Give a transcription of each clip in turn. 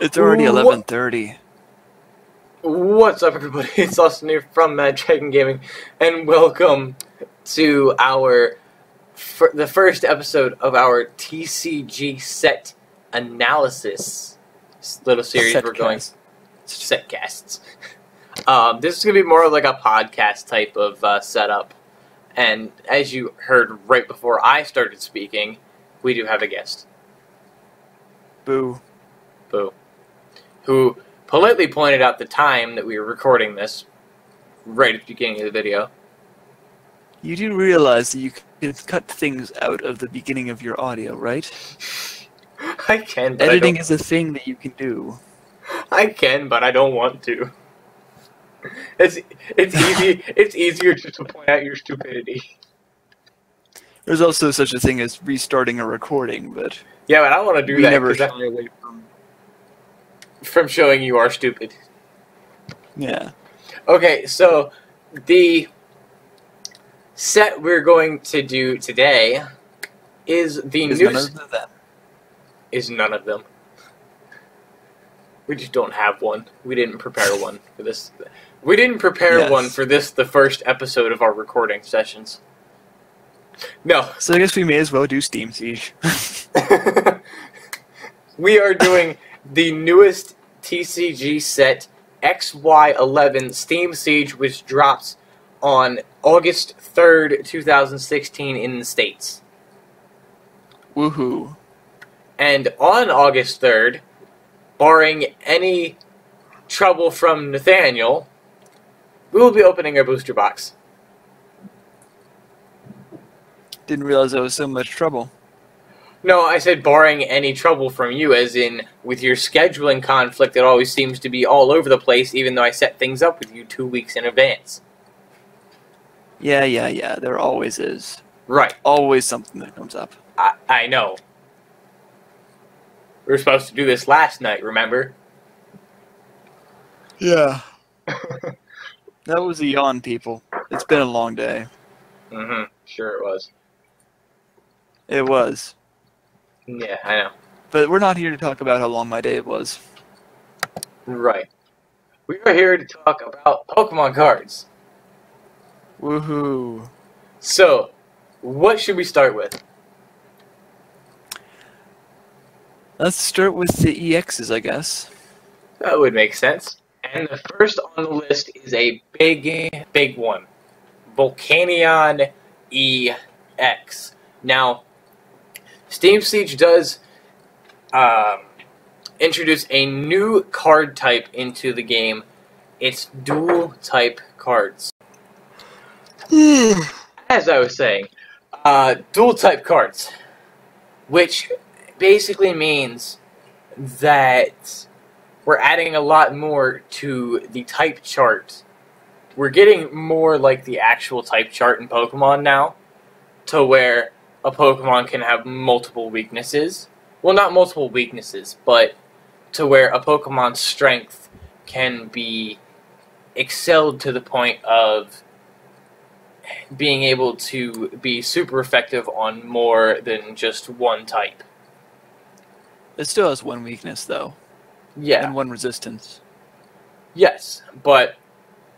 It's already 11:30. What's up, everybody? It's Austin here from Mad Dragon Gaming, and welcome to the first episode of our TCG set analysis little series we're going. Setcasts. This is going to be more of like a podcast type of setup, and as you heard right before I started speaking, we do have a guest. Boo. Boo. Who politely pointed out the time that we were recording this, right at the beginning of the video. You do realize that you can cut things out of the beginning of your audio, right? I can, but Editing I is a thing that you can do. I can, but I don't want to. It's easy. It's easier just to point out your stupidity. There's also such a thing as restarting a recording, but Yeah, but I don't want to do we that never because shy away from showing you are stupid. Yeah. Okay, so the set we're going to do today is the Is new. none of them. Is none of them. We just don't have one. We didn't prepare one for this. We didn't prepare one for this, the first episode of our recording sessions. No. So I guess we may as well do Steam Siege. We are doing the newest TCG set, XY11 Steam Siege, which drops on August 3rd, 2016 in the States. Woohoo. And on August 3rd, barring any trouble from Nathaniel, we will be opening our booster box. Didn't realize there was so much trouble. No, I said barring any trouble from you, as in with your scheduling conflict, it always seems to be all over the place, even though I set things up with you 2 weeks in advance. Yeah. There always is. Right. Always something that comes up. I know. We were supposed to do this last night, remember? Yeah. That was a yawn, people. It's been a long day. Mm-hmm. Sure it was. It was. Yeah, I know. But we're not here to talk about how long my day was. Right. We are here to talk about Pokemon cards. Woohoo. So, what should we start with? Let's start with the EXs, I guess. That would make sense. And the first on the list is a big one. Volcanion EX. Now, Steam Siege does introduce a new card type into the game. It's dual type cards. As I was saying, dual type cards, which basically means that we're adding a lot more to the type chart. We're getting more like the actual type chart in Pokemon now, to where a Pokemon can have multiple weaknesses. Well, not multiple weaknesses, but to where a Pokemon's strength can be excelled to the point of being able to be super effective on more than just one type. It still has one weakness, though. Yeah. And one resistance. Yes, but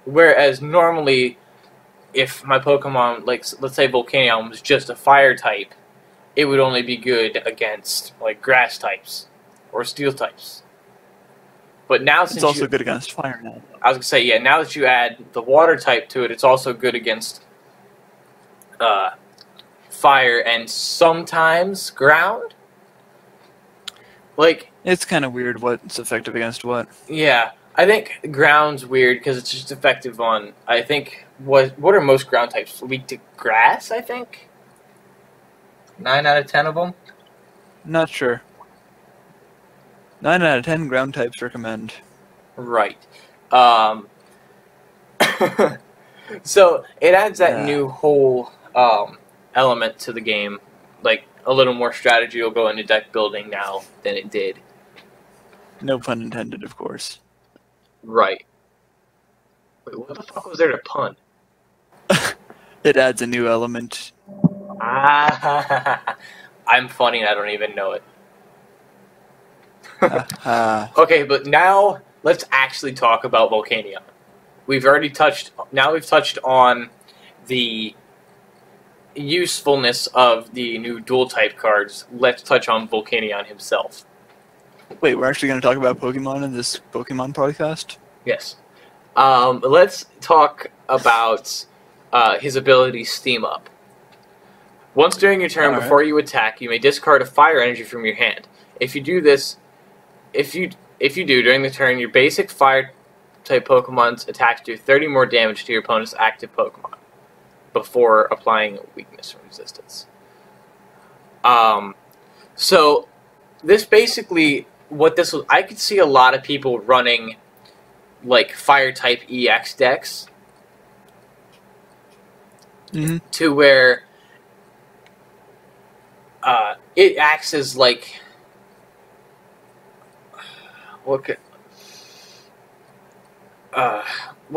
whereas normally, if my Pokemon, like, let's say Volcanion was just a fire type, it would only be good against, like, grass types or steel types. But now since it's also good against fire now. I was going to say, yeah, now that you add the water type to it, it's also good against fire and sometimes ground. Like, it's kind of weird what's effective against what. Yeah, I think ground's weird because it's just effective on, I think, what are most ground types? Weak to grass, I think? 9 out of 10 of them? Not sure. 9 out of 10 ground types recommend. Right. So, it adds that new whole element to the game. Like, a little more strategy will go into deck building now than it did. No pun intended, of course. Right. Wait, what the fuck was there to pun? It adds a new element. Ah, I'm funny and I don't even know it. Okay, but now let's actually talk about Volcanion. We've touched on the usefulness of the new dual type cards. Let's touch on Volcanion himself. Wait, we're actually going to talk about Pokemon in this Pokemon podcast? Yes. Let's talk about his ability Steam Up. Once during your turn, before you attack, you may discard a fire energy from your hand. If you do this, if you do during the turn, your basic fire type Pokemon's attacks do 30 more damage to your opponent's active Pokemon before applying weakness or resistance. So this basically what this was. I could see a lot of people running like fire type EX decks to where it acts as like what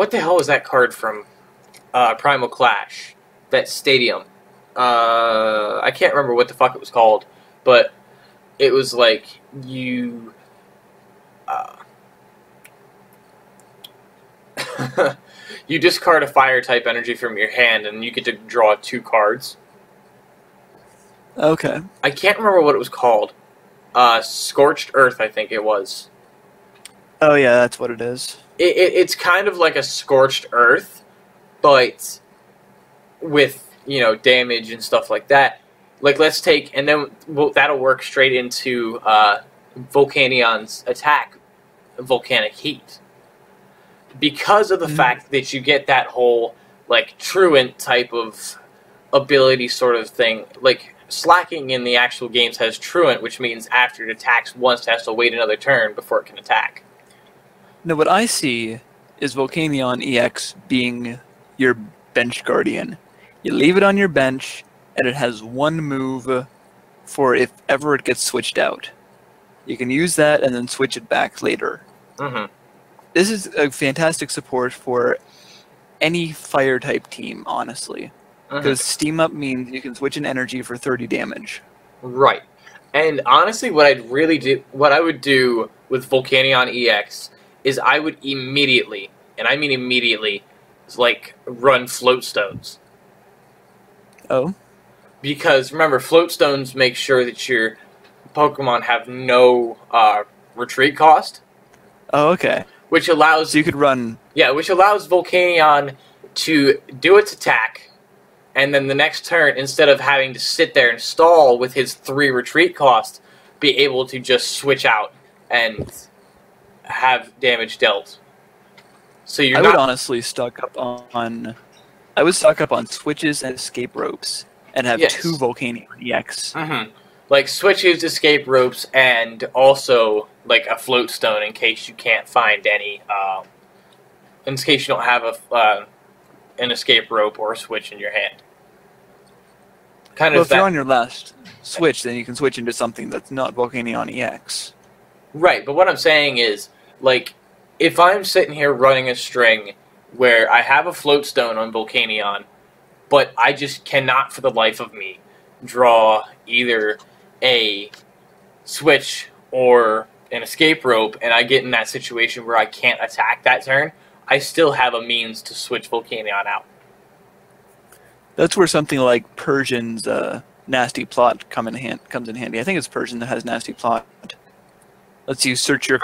the hell is that card from Primal Clash? That stadium. I can't remember what the fuck it was called, but it was like you. You discard a fire type energy from your hand, and you get to draw 2 cards. Okay. I can't remember what it was called. Scorched Earth, I think it was. Oh yeah, that's what it is. It's kind of like a Scorched Earth, but with, damage and stuff like that. Like, let's take, and then that'll work straight into Volcanion's attack, Volcanic Heat. Because of the fact that you get that whole, like, truant type of ability sort of thing. Like, Slacking in the actual games has truant, which means after it attacks once, it has to wait another turn before it can attack. No, what I see is Volcanion EX being your bench guardian. You leave it on your bench, and it has 1 move for if ever it gets switched out. You can use that and then switch it back later. This is a fantastic support for any fire-type team, honestly. Because Steam Up means you can switch an energy for 30 damage. Right. And honestly, what I would do with Volcanion EX is I would immediately, and I mean immediately, like, run Float Stones. Oh? Because, remember, Float Stones make sure that your Pokemon have no retreat cost. Oh, okay. Which allows... So you could run... Yeah, which allows Volcanion to do its attack, and then the next turn, instead of having to sit there and stall with his 3 retreat cost, be able to just switch out and have damage dealt. So I would honestly stock up on... I would stock up on switches and escape ropes, and have 2 Volcanion EX. Like switches, escape ropes, and also like a float stone in case you can't find any, in case you don't have an escape rope or a switch in your hand. If you're on your last switch, then you can switch into something that's not Volcanion EX. Right, but what I'm saying is, like, if I'm sitting here running a string where I have a float stone on Volcanion, but I just cannot for the life of me draw either a switch or an escape rope, and I get in that situation where I can't attack that turn, I still have a means to switch Volcanion out. That's where something like Persian's Nasty Plot comes in handy. I think it's Persian that has Nasty Plot. Lets you search your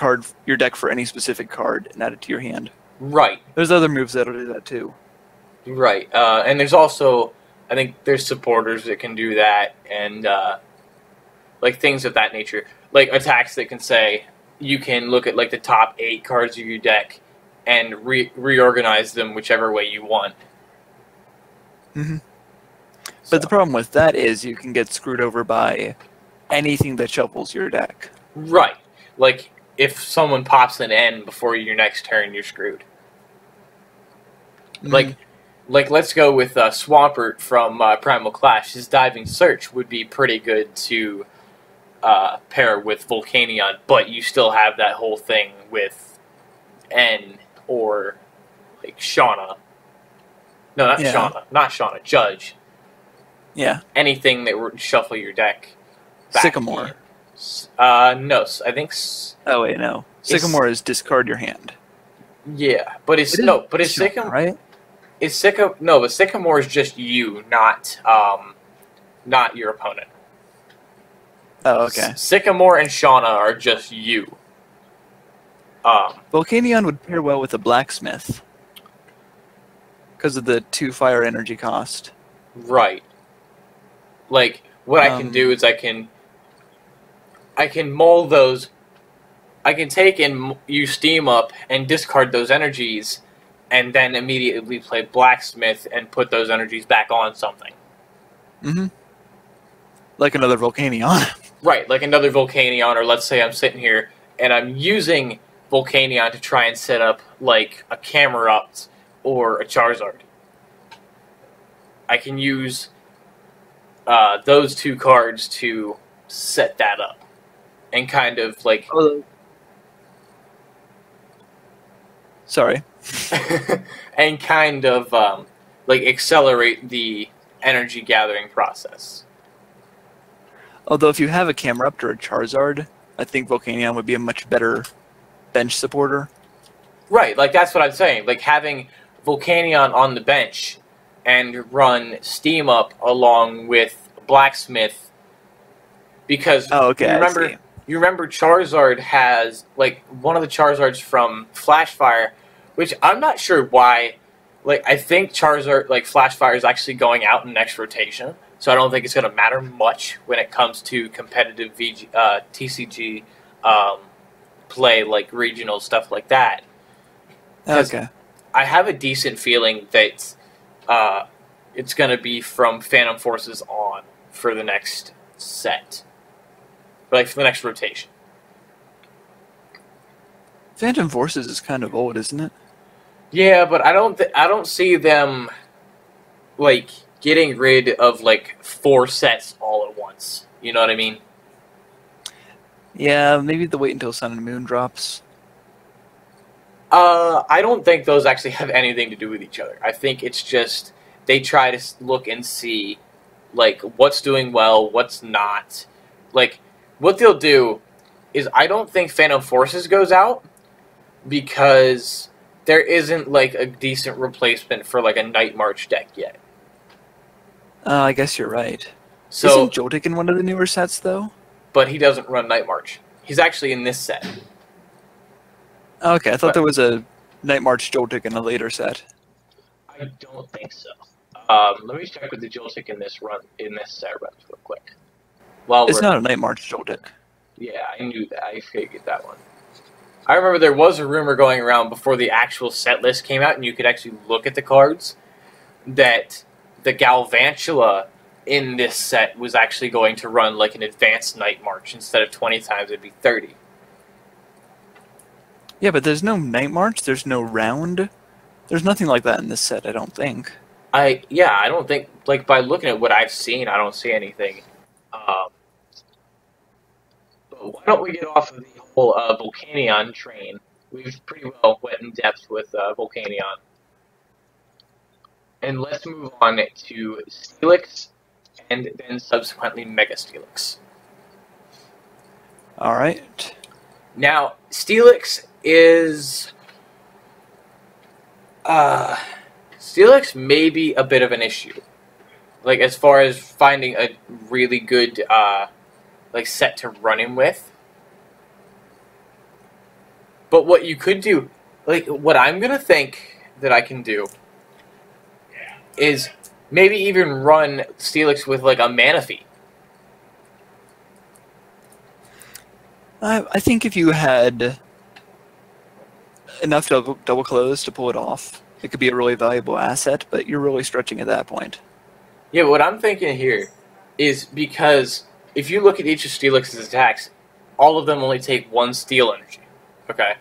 deck for any specific card and add it to your hand. Right. There's other moves that'll do that too. Right. And there's also, I think there's supporters that can do that, and like things of that nature. Like attacks that can say, you can look at like the top 8 cards of your deck and reorganize them whichever way you want. But the problem with that is you can get screwed over by anything that shuffles your deck. Right. Like, if someone pops an N before your next turn, you're screwed. Like, let's go with Swampert from Primal Clash. His Diving Search would be pretty good to pair with Volcanion, but you still have that whole thing with N or, like, Shauna. No, not Shauna. Not Shauna. Judge. Yeah. Anything that would shuffle your deck back. Sycamore. No, I think. Oh wait, no. Sycamore is discard your hand. Yeah, but it's It is no, but it's Shauna, Sycamore. right? It's Sycamore. No, but Sycamore is just you, not your opponent. Oh, okay. Sycamore and Shauna are just you. Volcanion would pair well with a blacksmith because of the 2 fire energy cost. Right. Like what I can do is I can mull those. I can take and use Steam Up and discard those energies, and then immediately play Blacksmith and put those energies back on something. Mm-hmm. Like another Volcanion. Right, like another Volcanion, or let's say I'm sitting here and I'm using Volcanion to try and set up like a Camerupt or a Charizard. I can use those 2 cards to set that up and kind of like. Sorry. And kind of like accelerate the energy gathering process. Although if you have a Camerupt or a Charizard, I think Volcanion would be a much better bench supporter. Right, like that's what I'm saying. Like having Volcanion on the bench and run Steam Up along with Blacksmith, because you remember Charizard has like one of the Charizards from Flashfire, which I'm not sure why. Like I think Charizard like Flashfire is actually going out in next rotation, so I don't think it's going to matter much when it comes to competitive TCG play, like regional stuff like that. Okay. I have a decent feeling that it's going to be from Phantom Forces on for the next set. Like, for the next rotation. Phantom Forces is kind of old, isn't it? Yeah, but I don't see them, like, getting rid of, like, 4 sets all at once. You know what I mean? Yeah, maybe they'll wait until Sun and Moon drops. I don't think those actually have anything to do with each other. I think it's just they try to look and see, like, what's doing well, what's not. Like, what they'll do is I don't think Phantom Forces goes out because there isn't, like, a decent replacement for, like, a Night March deck yet. I guess you're right. So, isn't Joltik in one of the newer sets, though? But he doesn't run Night March. He's actually in this set. Okay, I thought there was a Night March Joltik in a later set. I don't think so. Let me check with the Joltik in this set real quick. It's not a Night March Joltik. Yeah, I knew that. I figured that one. I remember there was a rumor going around before the actual set list came out, and you could actually look at the cards, that the Galvantula in this set was actually going to run like an advanced Night March. Instead of 20 times, it'd be 30. Yeah, but there's no Night March, there's no Round. There's nothing like that in this set, I don't think. I don't think, like, by looking at what I've seen, I don't see anything. But why don't we get off of the whole Volcanion train? We've pretty well went in depth with Volcanion. And let's move on to Steelix, and then subsequently Mega Steelix. Alright. Now, Steelix is... Steelix may be a bit of an issue. Like, as far as finding a really good, like, set to run him with. But what you could do, like, what I'm gonna think that I can do is maybe even run Steelix with, like, a Manaphy. I think if you had enough double close to pull it off, it could be a really valuable asset, but you're really stretching at that point. Yeah, what I'm thinking here is because if you look at each of Steelix's attacks, all of them only take 1 steel energy. Okay?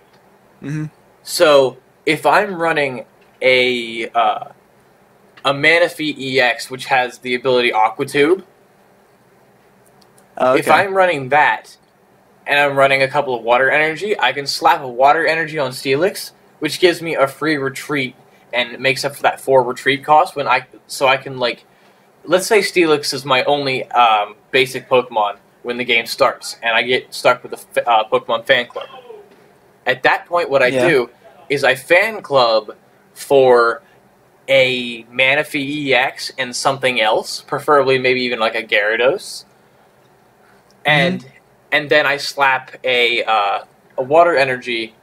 Mm-hmm. So, if I'm running a Manaphy EX, which has the ability Aqua Tube, Okay. if I'm running that, and I'm running a couple of water energy, I can slap a water energy on Steelix, which gives me a free retreat and makes up for that 4 retreat cost. So I can, like, let's say Steelix is my only basic Pokemon. when the game starts, and I get stuck with the Pokemon fan club. At that point, what I do is I fan club for a Manaphy EX and something else, preferably maybe even like a Gyarados, and then I slap a Water Energy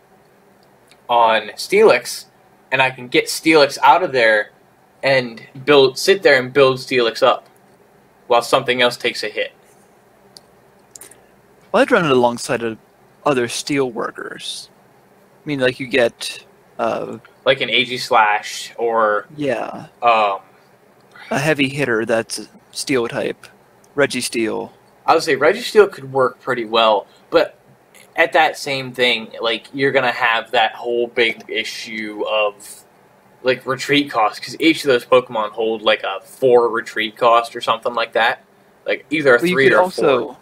on Steelix, and I can get Steelix out of there and sit there and build Steelix up while something else takes a hit. Well, I'd run it alongside other steel workers. I mean, like you get like an AG Slash or a heavy hitter that's steel type, Registeel. I would say Registeel could work pretty well, but at that same thing, like you're gonna have that whole big issue of like retreat cost, because each of those Pokemon hold like a 4 retreat cost or something like that, like either a 3 or 4.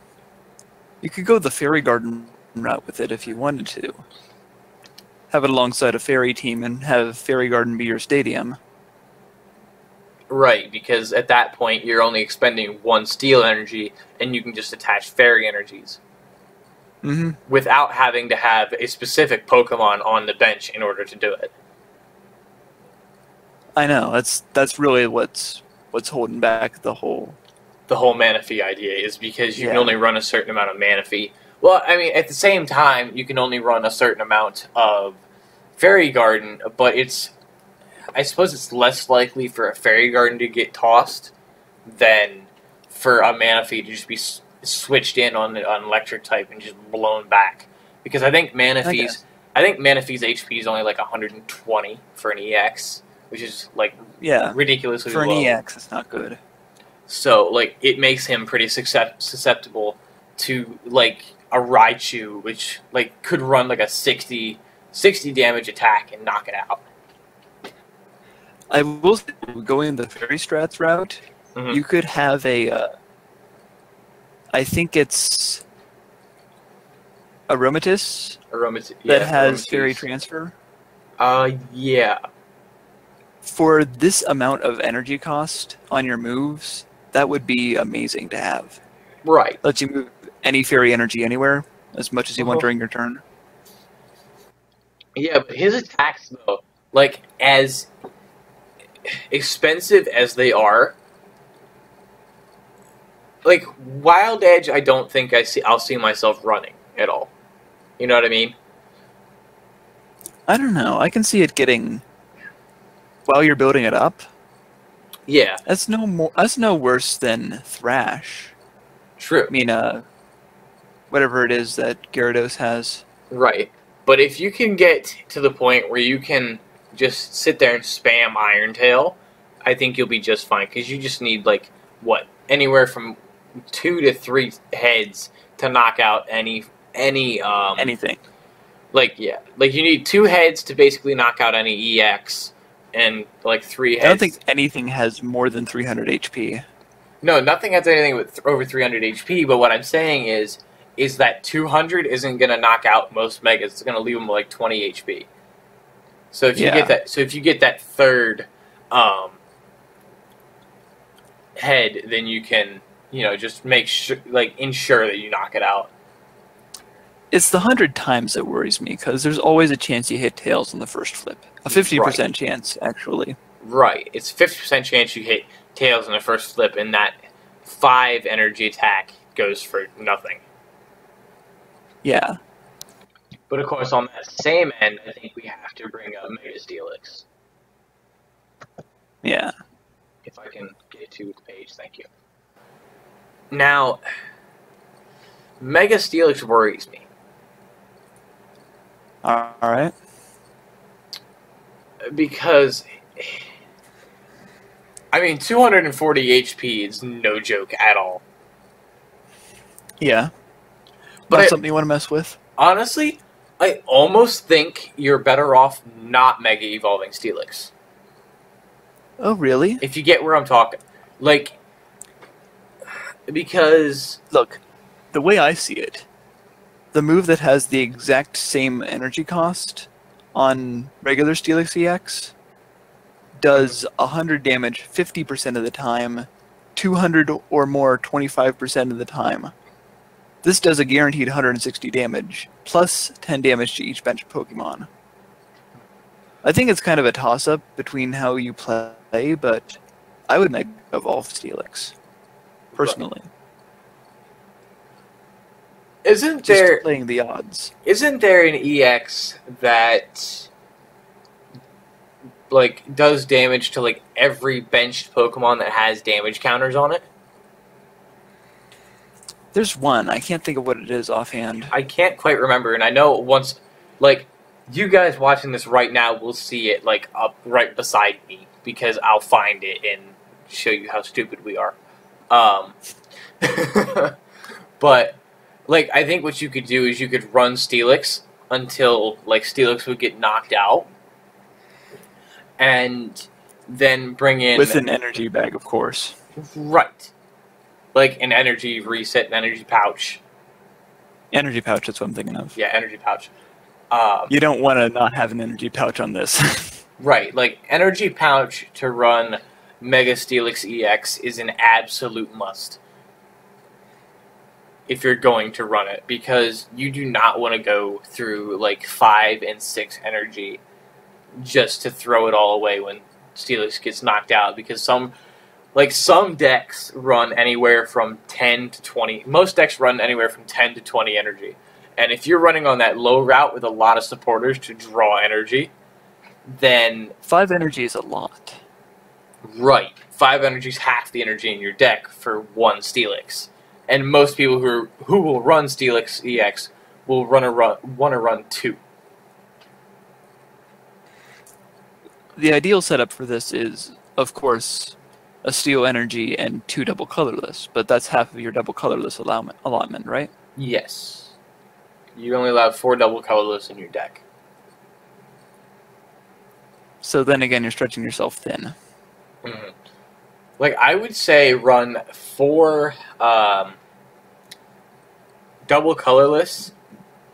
You could go the Fairy Garden route with it if you wanted to. Have it alongside a fairy team and have Fairy Garden be your stadium. Right, because at that point you're only expending 1 steel energy, and you can just attach fairy energies. Without having to have a specific Pokemon on the bench in order to do it. I know, that's really what's holding back the whole Manaphy idea, is because you can only run a certain amount of Manaphy. Well, I mean, at the same time, you can only run a certain amount of Fairy Garden, but I suppose it's less likely for a Fairy Garden to get tossed than for a Manaphy to just be switched in on Electric type and just blown back. Because I think Manaphy's HP is only like 120 for an EX, which is like ridiculously low. For an EX, it's not good. So like it makes him pretty susceptible to like a Raichu, which like could run like a 60 damage attack and knock it out. I will say, going the Fairy Strats route, you could have I think it's Aromatisse that has Fairy Transfer. Yeah. For this amount of energy cost on your moves, that would be amazing to have. Right. Lets you move any fairy energy anywhere, as much as you want during your turn. Yeah, but his attacks, though, like, as expensive as they are, like, Wild Edge, I don't think I'll see myself running at all. You know what I mean? I don't know. I can see it getting, while you're building it up. Yeah. That's no worse than Thrash. True. I mean, whatever it is that Gyarados has. Right. But if you can get to the point where you can just sit there and spam Iron Tail, I think you'll be just fine. Because you just need, like, what? Anywhere from 2 to 3 heads to knock out anything. Like, yeah. Like, you need 2 heads to basically knock out any EX. And, like, 3 heads. I don't think anything has more than 300 HP. No, nothing has anything with over 300 HP, but what I'm saying is that 200 isn't going to knock out most Megas. It's going to leave them like 20 HP. So if you get that third head, then you can, just make sure, like, ensure that you knock it out. It's the 100 times that worries me, because there's always a chance you hit Tails on the first flip. A 50% chance, actually. Right. It's a 50% chance you hit Tails on the first flip, and that 5 energy attack goes for nothing. Yeah. But of course, on that same end, I think we have to bring up Mega Steelix. Yeah. If I can get to the page, thank you. Now, Mega Steelix worries me. Alright. Because, I mean, 240 HP is no joke at all. Yeah. But that's something you want to mess with? Honestly, I almost think you're better off not Mega Evolving Steelix. Oh, really? If you get where I'm talking. Like, because... Look, the way I see it, the move that has the exact same energy cost on regular Steelix EX does 100 damage 50% of the time, 200 or more 25% of the time. This does a guaranteed 160 damage, plus 10 damage to each bench Pokemon. I think it's kind of a toss-up between how you play, but I would Mega Evolve Steelix, personally. Isn't Just there playing the odds. Isn't there an EX that like does damage to like every benched Pokemon that has damage counters on it? There's one. I can't think of what it is offhand. I can't quite remember, and I know once, like, you guys watching this right now will see it like up right beside me because I'll find it and show you how stupid we are. But like, I think what you could do is you could run Steelix until like Steelix would get knocked out, and then bring in With an energy bag, of course. right, like an energy reset, an energy pouch. Energy pouch, that's what I'm thinking of. Yeah, energy pouch. You don't want to not have an energy pouch on this. Right, like energy pouch to run Mega Steelix EX is an absolute must if you're going to run it, because you do not want to go through like 5 and 6 energy just to throw it all away when Steelix gets knocked out, because some decks run anywhere from 10 to 20. Most decks run anywhere from 10 to 20 energy. And if you're running on that low route with a lot of supporters to draw energy, then 5 energy is a lot. right, 5 energy is half the energy in your deck for one Steelix. And most people who will run Steelix EX will want to run 2. The ideal setup for this is, of course, a steel energy and 2 double colorless, but that's half of your double colorless allotment, right? Yes. You only allow 4 double colorless in your deck. So then again, you're stretching yourself thin. Mm-hmm. Like, I would say run 4 double colorless,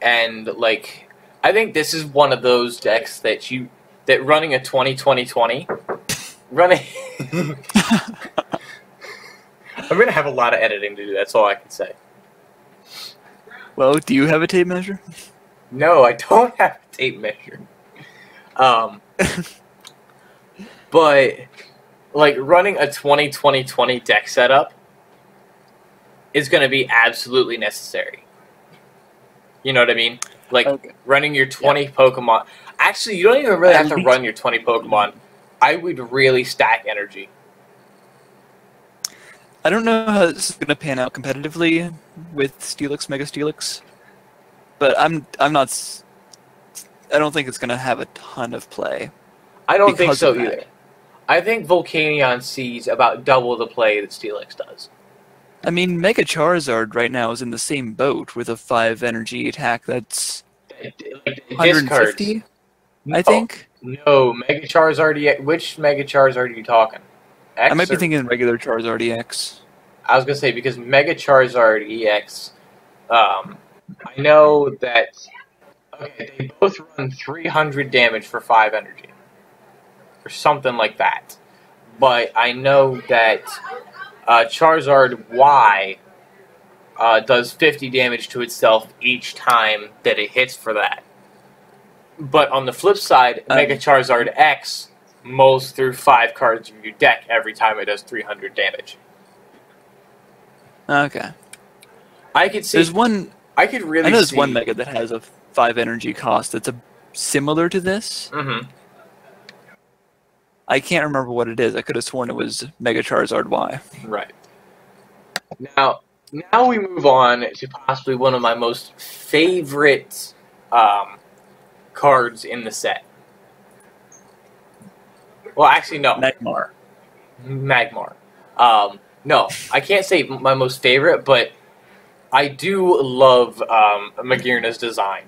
and like, I think this is one of those decks that running a 20-20-20 running. I'm gonna have a lot of editing to do. That's all I can say. Well, do you have a tape measure? No, I don't have a tape measure. But like, running a 20-20-20 deck setup is going to be absolutely necessary. You know what I mean? Like, okay. Running your 20 Pokemon. Actually, you don't even really have to run your 20 Pokemon. I would really stack energy. I don't know how this is going to pan out competitively with Steelix, Mega Steelix, but I don't think it's going to have a ton of play. I don't think so either. I think Volcanion sees about double the play that Steelix does. I mean, Mega Charizard right now is in the same boat with a 5 energy attack that's 150, I think. No, Mega Charizard EX. Which Mega Charizard are you talking? I might be thinking regular Charizard EX. I was going to say, because Mega Charizard EX, I know that they both run 300 damage for 5 energy. Or something like that. But I know that Charizard Y does 50 damage to itself each time that it hits for that. But on the flip side, Mega Charizard X mows through 5 cards of your deck every time it does 300 damage. Okay. I could see. There's one. I could really. I know there's one Mega that has a 5 energy cost that's similar to this. Mm-hmm. I can't remember what it is. I could have sworn it was Mega Charizard Y. Right. Now we move on to possibly one of my most favorite cards in the set. Well, actually, no. Magmar. No, I can't say my most favorite, but I do love Magearna's design.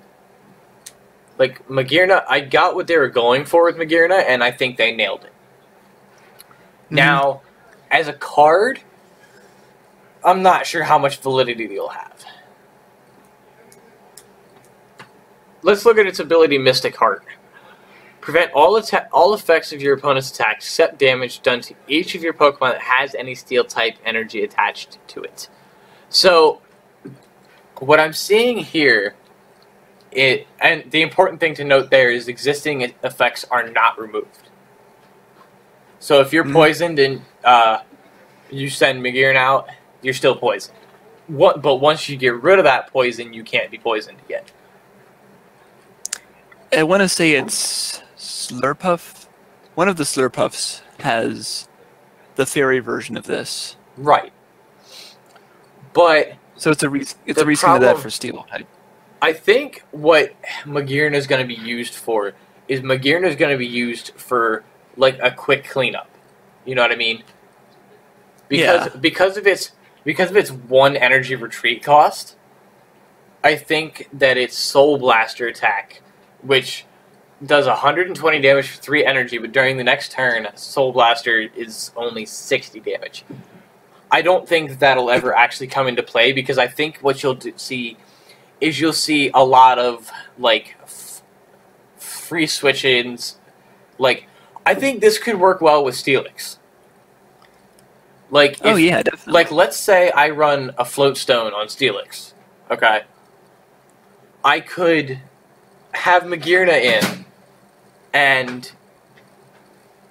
Like, Magearna, I got what they were going for with Magearna, and I think they nailed it. Mm-hmm. Now, as a card, I'm not sure how much validity they'll have. Let's look at its ability, Mystic Heart. Prevent all effects of your opponent's attacks except damage done to each of your Pokemon that has any Steel-type energy attached to it. So, what I'm seeing here, and the important thing to note there is existing effects are not removed. So if you're poisoned and you send McGearn out, you're still poisoned. But once you get rid of that poison, you can't be poisoned again. I want to say it's Slurpuff. One of the Slurpuffs has the fairy version of this. Right. But so it's a reskin of that for Steel type. I think what Magearna is going to be used for is Magearna is going to be used for like a quick cleanup. You know what I mean? Because of its 1 energy retreat cost, I think that its Soul Blaster attack, which does 120 damage for 3 energy, but during the next turn, Soul Blaster is only 60 damage. I don't think that'll ever actually come into play, because I think what you'll see is you'll see a lot of like free switch-ins. Like, I think this could work well with Steelix. Like, yeah, definitely. Like, let's say I run a Floatstone on Steelix. Okay. I could have Magearna in and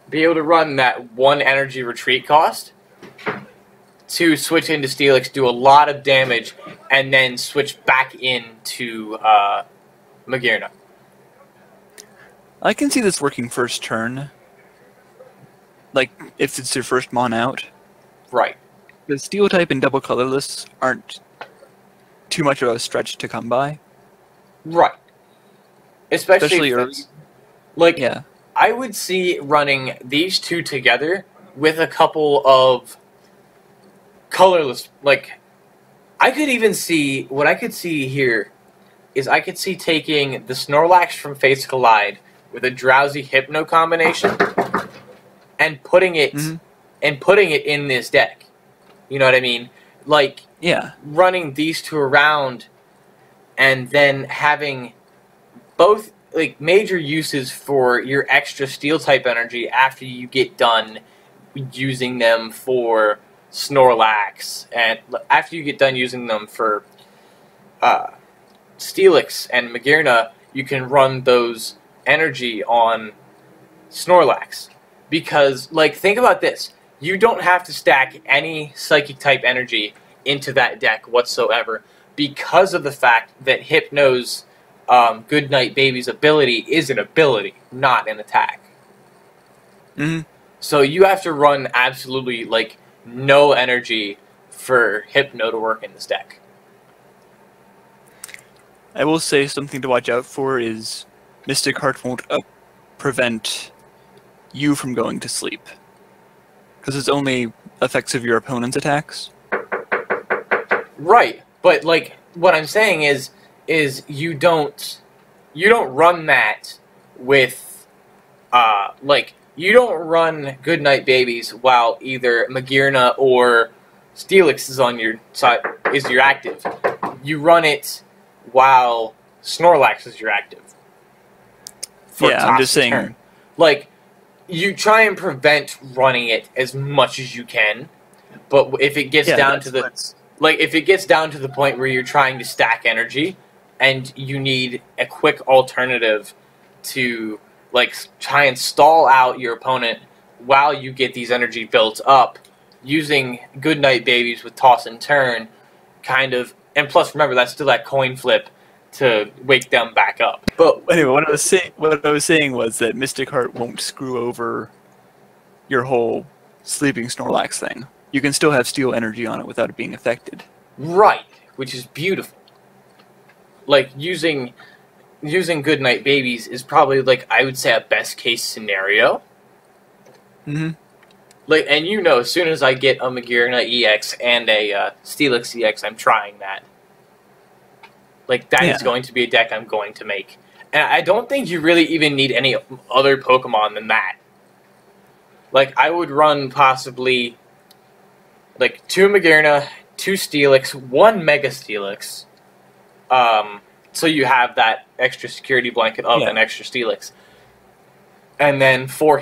be able to run that 1 energy retreat cost to switch into Steelix, do a lot of damage, and then switch back into Magearna. I can see this working first turn. Like, if it's your first mon out. Right. The Steel type and double colorless aren't too much of a stretch to come by. Right. Especially early. Like, yeah. I would see running these two together with a couple of colorless. Like, I could even see, what I could see here is I could see taking the Snorlax from Fates Collide with a Drowsy Hypno combination and putting it in this deck. You know what I mean? Like, yeah, running these two around and then having both like major uses for your extra steel type energy after you get done using them for Snorlax, and after you get done using them for Steelix and Magearna, you can run those energy on Snorlax. Because, like, think about this. You don't have to stack any Psychic type energy into that deck whatsoever, because of the fact that Hypno's Goodnight Baby's ability is an ability, not an attack. Mm-hmm. So you have to run absolutely, like, no energy for Hypno to work in this deck. I will say something to watch out for is Mystic Heart won't prevent you from going to sleep. Because it's only effects of your opponent's attacks. Right, but, like, what I'm saying is you don't run that with, like, you don't run Goodnight Babies while either Magearna or Steelix is on your side, is your active. You run it while Snorlax is your active. Yeah, I'm just saying. Turn. Like, you try and prevent running it as much as you can, but if it gets down to the if it gets down to the point where you're trying to stack energy and you need a quick alternative to, like, try and stall out your opponent while you get these energy built up, using Goodnight Babies with Toss and Turn, kind of, and plus remember that's still that coin flip to wake them back up. But anyway, what I was saying was that Mystic Heart won't screw over your whole sleeping Snorlax thing. You can still have steel energy on it without it being affected. Right, which is beautiful. Like, using Goodnight Babies is probably, like, I would say a best case scenario. Mm-hmm. Like, and you know, as soon as I get a Magearna EX and a Steelix EX, I'm trying that. Like, that is going to be a deck I'm going to make. And I don't think you really even need any other Pokemon than that. Like, I would run possibly, like, 2 Magearna, 2 Steelix, 1 Mega Steelix. So you have that extra security blanket of an extra Steelix. And then 4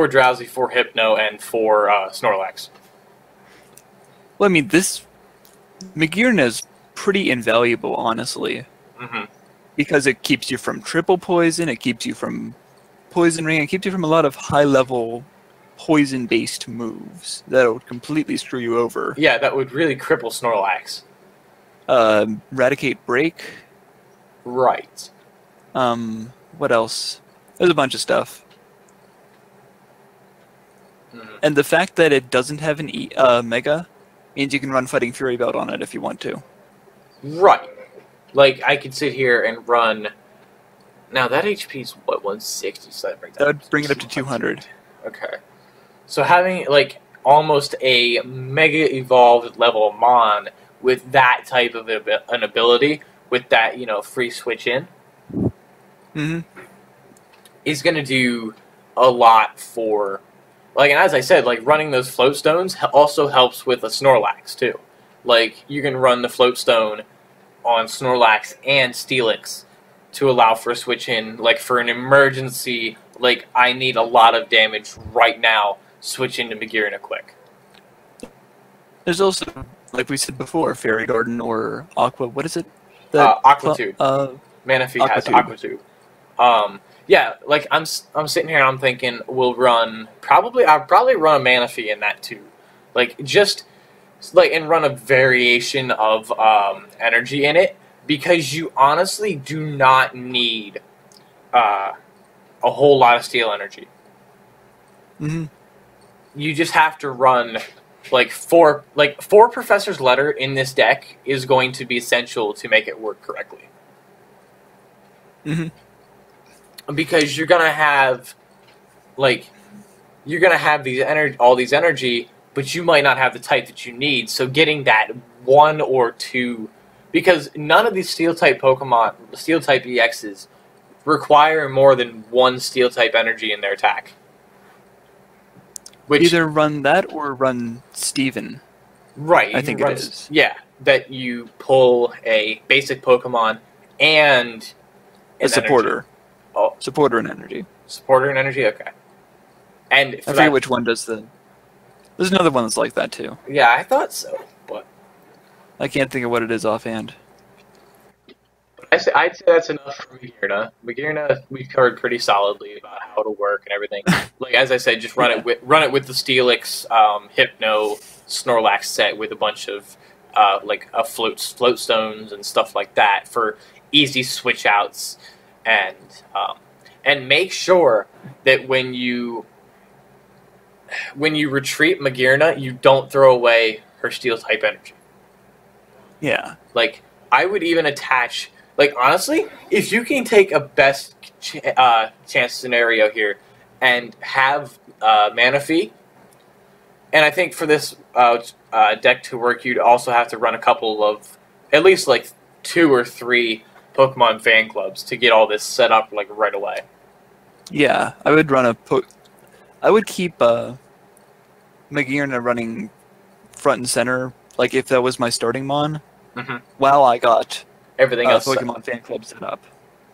Drowsy, 4 Hypno, and 4 Snorlax. Well, I mean, this Magearna's pretty invaluable, honestly. Mm-hmm. Because it keeps you from triple poison, it keeps you from poison ring, it keeps you from a lot of high-level poison-based moves that would completely screw you over. Yeah, that would really cripple Snorlax. Eradicate Break. Right. What else? There's a bunch of stuff. Mm-hmm. And the fact that it doesn't have an Mega means you can run Fighting Fury Belt on it if you want to. Right. Like, I could sit here and run... Now, that HP's, what, 160? So that would bring it up to 200. Okay. So having, like, almost a Mega Evolved level Mon with that type of an ability, with that, you know, free switch in, is going to do a lot for... Like, and as I said, like, running those float stones also helps with a Snorlax, too. Like, you can run the float stone on Snorlax and Steelix to allow for a switch in, like, for an emergency, like, I need a lot of damage right now, switch into Magearna quick. There's also, like we said before, Fairy Garden or Aqua, what is it? Aquatube. Manaphy has Aquatube. Aquatube. Yeah, like, I'm sitting here and I'm thinking I'll probably run a Manaphy in that too. Like, just, like, and run a variation of energy in it, because you honestly do not need a whole lot of steel energy. You just have to run four Professor's Letter in this deck is going to be essential to make it work correctly. Because you're gonna have all these energy, but you might not have the type that you need. So getting that one or two, because none of these Steel type Pokemon, Steel type EXs, require more than one Steel type energy in their attack. Which, either run that or run Steven. Right, I think it is. Yeah, that you pull a basic Pokemon and a supporter. Energy. Oh, supporter and energy. Supporter and energy. Okay. And I forget which one does the. There's another one that's like that too. Yeah, I thought so, but I can't think of what it is offhand. I'd say that's enough for Magearna. Magearna, we covered pretty solidly about how it'll work and everything. Like, as I said, just run it with the Steelix, Hypno, Snorlax set with a bunch of float stones and stuff like that for easy switch outs, and make sure that when you retreat Magearna, you don't throw away her Steel type energy. Yeah. Like, I would even attach. Like, honestly, if you can take a best chance scenario here and have Manaphy, and I think for this deck to work, you'd also have to run a couple of, at least like 2 or 3 Pokemon fan clubs to get all this set up like right away. Yeah, I would run I would keep Magearna running front and center, like if that was my starting Mon, while I got everything else Pokemon fan club set up,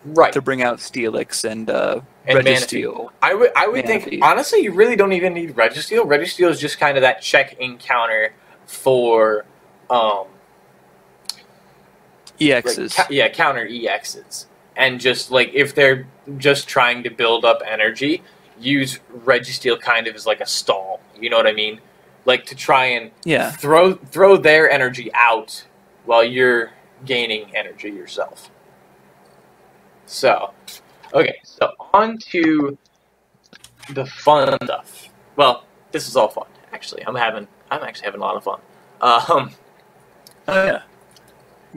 right, to bring out Steelix and Registeel. I would think, honestly, you really don't even need Registeel. Registeel is just kind of that check encounter for EXs. Counter EXs, and just like if they're just trying to build up energy, use Registeel kind of as like a stall. You know what I mean? Like to try and throw their energy out while you're gaining energy yourself. So, okay, so on to the fun stuff. Well, this is all fun, actually. I'm actually having a lot of fun. Oh yeah.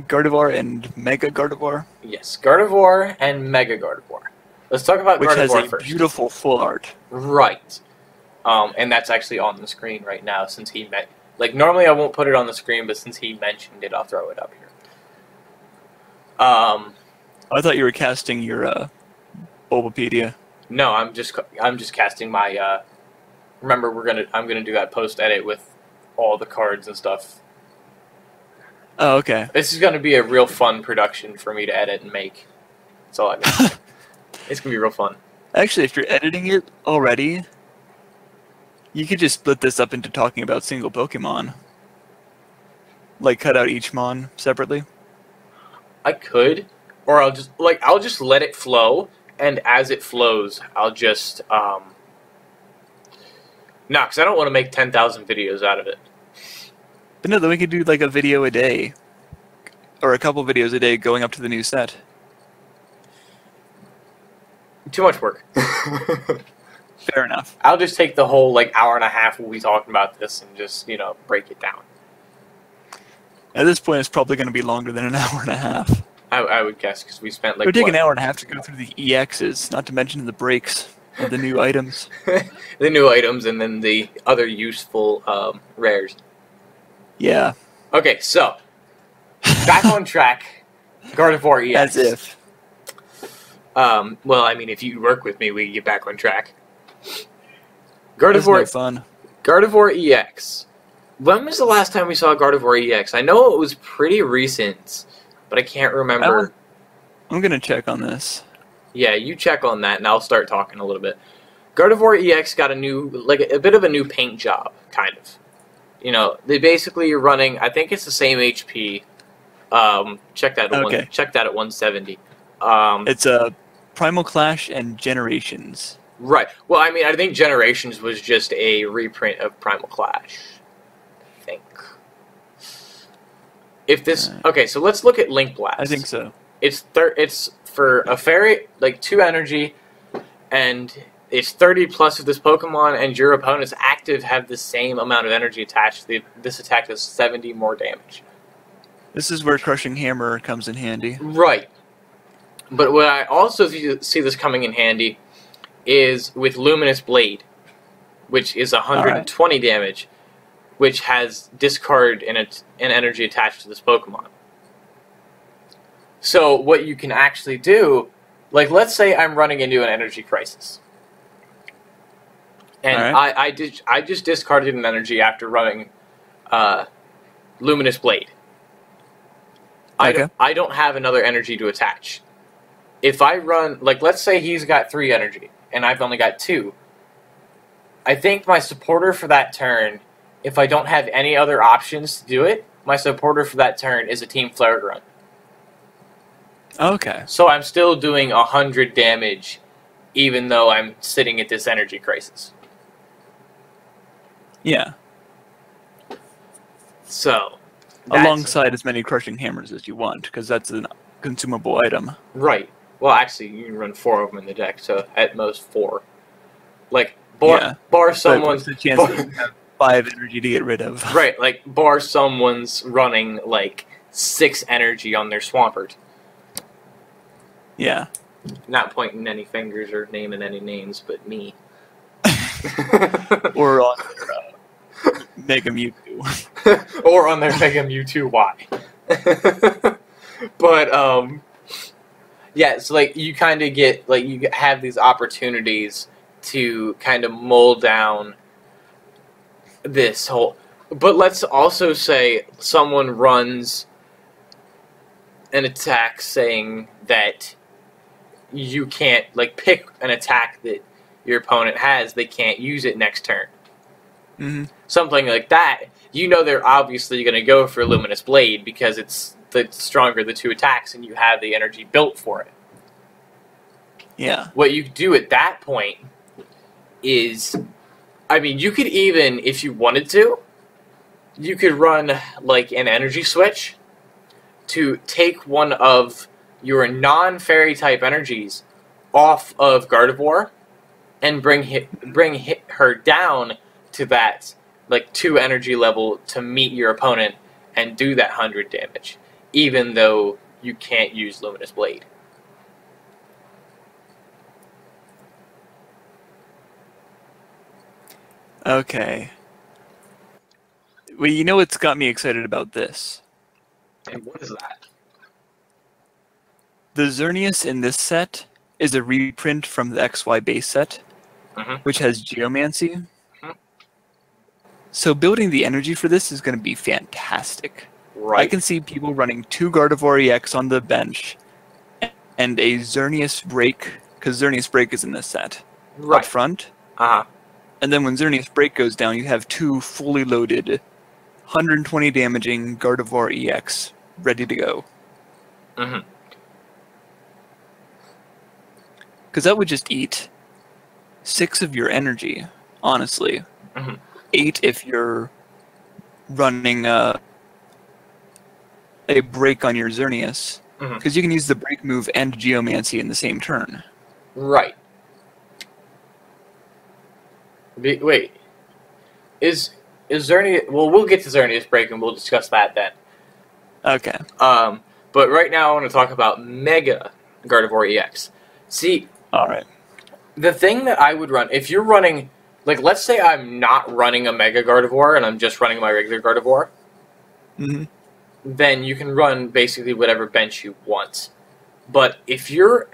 Gardevoir and Mega Gardevoir? Yes, Gardevoir and Mega Gardevoir. Let's talk about Gardevoir first. Which has a beautiful full art. Right. And that's actually on the screen right now since he met. Like, normally I won't put it on the screen, but since he mentioned it, I'll throw it up here. I thought you were casting your Bulbapedia. No, I'm just casting my. Remember, I'm gonna do that post edit with all the cards and stuff. Oh, okay. This is gonna be a real fun production for me to edit and make. That's all I got. It's gonna be real fun. Actually, if you're editing it already, you could just split this up into talking about single Pokemon. Like, cut out each Mon separately. I could, or I'll just let it flow, and as it flows, I'll just no, because I don't want to make 10,000 videos out of it. But no, then we could do like a video a day, or a couple videos a day going up to the new set. Too much work. Fair enough. I'll just take the whole like hour and a half we'll be talking about this and just break it down. At this point, it's probably going to be longer than an hour and a half. I would guess because we spent like. It would take an hour and a half to go through the EXs, not to mention the breaks of the new items. The new items and then the other useful rares. Yeah. Okay, so back on track. Gardevoir EX. As if. Well, I mean, if you work with me, we can get back on track. That's no Gardevoir, fun. Gardevoir EX. When was the last time we saw Gardevoir EX? I know it was pretty recent, but I can't remember. I'm going to check on this. Yeah, you check on that, and I'll start talking a little bit. Gardevoir EX got a bit of a new paint job, kind of. They basically are running. I think it's the same HP. Check that. Okay. Check that at 170. It's a Primal Clash and Generations. Right. Well, I mean, I think Generations was just a reprint of Primal Clash. I think. If this okay, so let's look at Link Blast. I think so. It's for a fairy, like 2 energy, and it's 30 plus if this Pokemon and your opponent's active have the same amount of energy attached. This attack does 70 more damage. This is where Crushing Hammer comes in handy. Right. But what I also see this coming in handy is with Luminous Blade, which is 120 damage, which has discard and an energy attached to this Pokemon. So what you can actually do, like let's say I'm running into an energy crisis, and I just discarded an energy after running Luminous Blade. I don't have another energy to attach. If I run, like let's say he's got 3 energy, and I've only got 2, I think my supporter for that turn, if I don't have any other options to do it, my supporter for that turn is a Team Flare Grunt. Okay. So I'm still doing 100 damage, even though I'm sitting at this energy crisis. Yeah. So. Alongside as many Crushing Hammers as you want, because that's a consumable item. Right. Well, actually, you can run 4 of them in the deck, so at most 4. Like, bar someone's... the chance that you have 5 energy to get rid of. Right, like, bar someone's running, like, 6 energy on their Swampert. Yeah. Not pointing any fingers or naming any names, but me. Or on their Mega Mewtwo. Or on their Mega Mewtwo Y. But, yeah, so, like, you kind of get, like, you have these opportunities to kind of mold down this whole... But let's also say someone runs an attack saying that you can't, like, pick an attack that your opponent has, they can't use it next turn. Mm-hmm. Something like that. You know they're obviously going to go for Luminous Blade because it's the stronger the 2 attacks and you have the energy built for it. Yeah. What you do at that point is, I mean, you could even, if you wanted to, you could run, like, an energy switch to take one of your non-fairy type energies off of Gardevoir and bring her down to that, like, 2 energy level to meet your opponent and do that 100 damage, even though you can't use Luminous Blade. Okay. Well, you know what's got me excited about this? And what is that? The Xerneas in this set is a reprint from the XY base set, which has Geomancy. So building the energy for this is going to be fantastic. Right. I can see people running 2 Gardevoir EX on the bench and a Xerneas Break, because Xerneas Break is in this set, up front. Uh-huh. And then when Xerneas Break goes down, you have 2 fully loaded, 120 damaging Gardevoir EX ready to go. Mm-hmm. Because that would just eat 6 of your energy, honestly. Mm-hmm. 8 if you're running a break on your Xerneas. Mm-hmm. Because you can use the break move and Geomancy in the same turn. Right. Wait. Is Xerneas... Well, we'll get to Xerneas break and we'll discuss that then. Okay. But right now I want to talk about Mega Gardevoir EX. See, Alright. the thing that I would run, if you're running... Like, let's say I'm not running a Mega Gardevoir and I'm just running my regular Gardevoir. Mm-hmm. Then you can run basically whatever bench you want. But if you're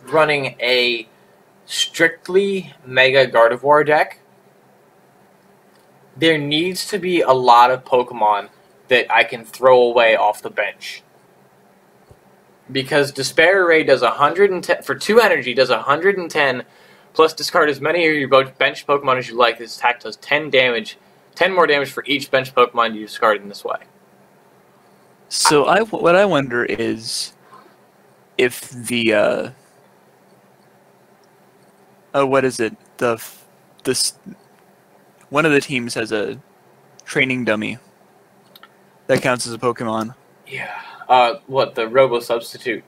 running a strictly Mega Gardevoir deck, there needs to be a lot of Pokemon that I can throw away off the bench. Because Despair Ray does 110, for 2 energy, does 110, plus discard as many of your bench Pokemon as you like. This attack does 10 damage, 10 more damage for each bench Pokemon you discard in this way. So what I wonder is if the what is it? One of the teams has a training dummy that counts as a Pokemon. Yeah. What, the Robo Substitute?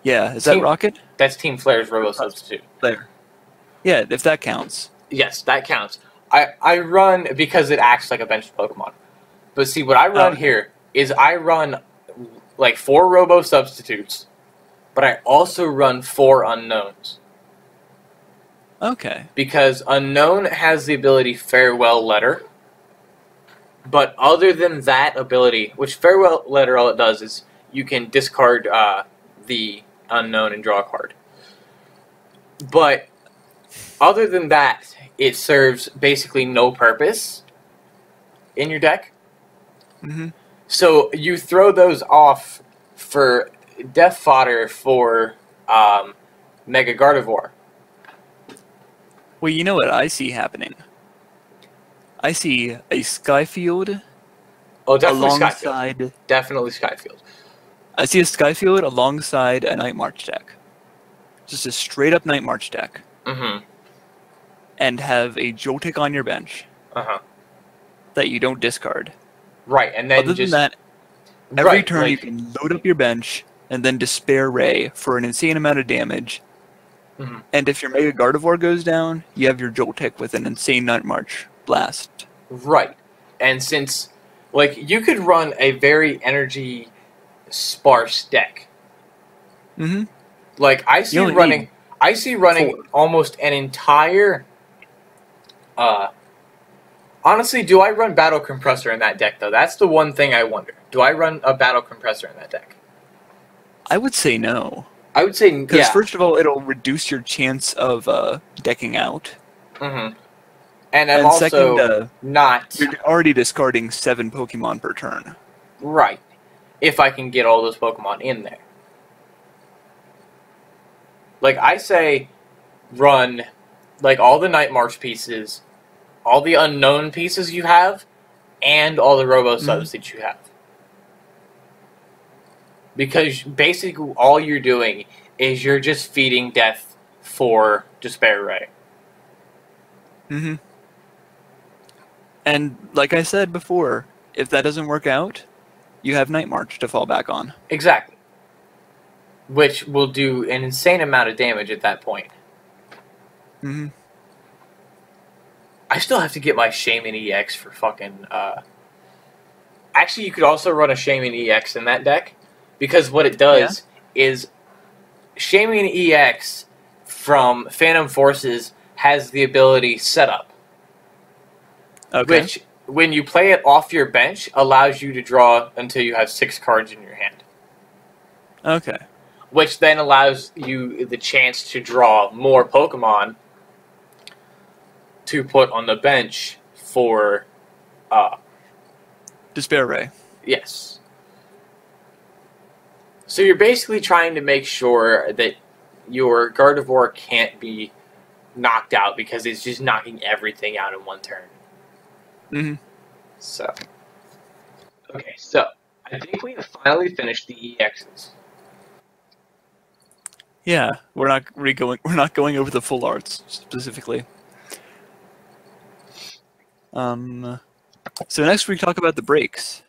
Yeah, is that Rocket? That's Team Flare's Robo Substitute. Flare. Yeah, if that counts. Yes, that counts. I run because it acts like a bench Pokemon. But see, what I run here is I run like 4 Robo Substitutes, but I also run 4 Unknowns. Okay. Because Unknown has the ability Farewell Letter, but other than that ability, which Farewell Letter, all it does is you can discard the Unknown and draw a card. But other than that, it serves basically no purpose in your deck. Mm-hmm. So you throw those off for death fodder for Mega Gardevoir. Well, you know what I see happening? I see a Skyfield alongside... Skyfield. Definitely Skyfield. I see a Skyfield alongside a Night March deck. Just a straight-up Night March deck. Mm-hmm. And have a Joltik on your bench. Uh-huh. That you don't discard. Right, and then Other than that, every turn you can load up your bench and then Despair Ray for an insane amount of damage. Mm-hmm. And if your Mega Gardevoir goes down, you have your Joltik with an insane Night March blast. Right. And since, like, you could run a very energy sparse deck. Mm-hmm. Like, I see running almost an entire... honestly, do I run Battle Compressor in that deck, though? That's the one thing I wonder. Do I run a Battle Compressor in that deck? I would say no. I would say, yeah. Because first of all, it'll reduce your chance of decking out. Mm-hmm. And I'm also second, not... You're already discarding 7 Pokemon per turn. Right. If I can get all those Pokemon in there. Like, I say run, like, all the Night March pieces, all the Unknown pieces you have, and all the Robo-Subs that you have. Because basically all you're doing is you're just feeding death for Despair Ray. Mm-hmm. And like I said before, if that doesn't work out, you have Night March to fall back on. Exactly. Which will do an insane amount of damage at that point. Mm-hmm. I still have to get my Shaman EX for fucking... Actually, you could also run a Shaman EX in that deck. Because what it does is Shaman EX from Phantom Forces has the ability Setup. Okay. Which, when you play it off your bench, allows you to draw until you have 6 cards in your hand. Okay. Which then allows you the chance to draw more Pokemon to put on the bench for... Despair Ray. Yes. So you're basically trying to make sure that your Gardevoir can't be knocked out because it's just knocking everything out in one turn. Mm-hmm. So. Okay, so I think we finally finished the EXs. Yeah, we're not going over the full arts specifically. So next we talk about the breaks.